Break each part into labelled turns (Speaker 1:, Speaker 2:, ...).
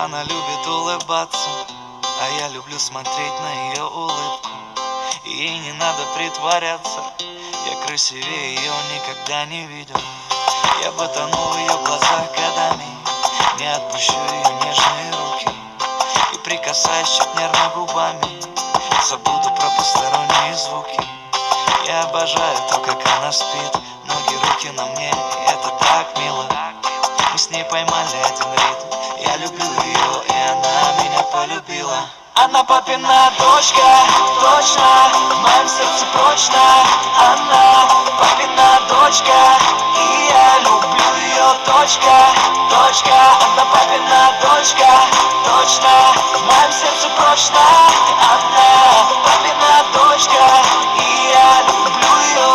Speaker 1: Она любит улыбаться, а я люблю смотреть на ее улыбку. Ей не надо притворяться, я красивее ее никогда не видел. Я бы тонул в ее глазах годами, не отпущу ее нежные руки. И прикасаясь чуть нервно губами, забуду про посторонние звуки. Я обожаю то, как она спит, ноги, руки на мне, и это так мило. Мы с ней поймали один ритм, я люблю ее, и она меня полюбила. Она папина дочка, точно, в моем сердце прочно. Она папина дочка, и я люблю ее, точка, точка. Она папина дочка, точно, в моем сердце прочно. Она папина дочка, и я люблю ее,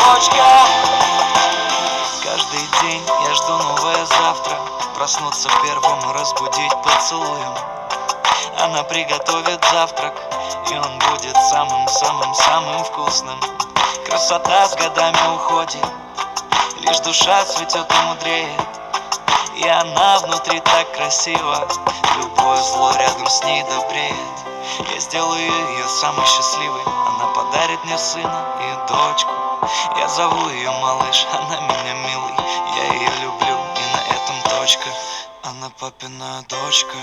Speaker 1: точка. Каждый день я жду новое завтра, проснуться первым и разбудить поцелуем. Она приготовит завтрак, и он будет самым-самым-самым вкусным. Красота с годами уходит, лишь душа цветет и мудреет. И она внутри так красива, любое зло рядом с ней добреет. Я сделаю ее самой счастливой, она подарит мне сына и дочку. Я зову ее малыш, она меня милый, я ее люблю, и на этом точка. Она папина дочка,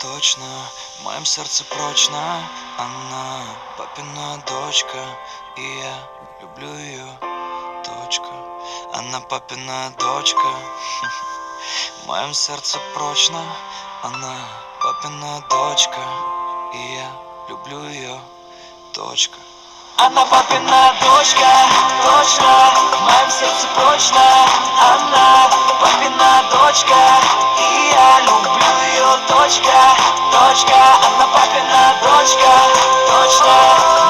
Speaker 1: точно, в моем сердце прочно. Она папина дочка, и я люблю ее, точка. Она папина дочка, в моем сердце прочно. Она папина дочка, и я люблю ее, точка. Она папина дочка, точно, в моем сердце прочно. Она папина дочка, и я люблю ее, точка, точка. Она папина дочка, точно.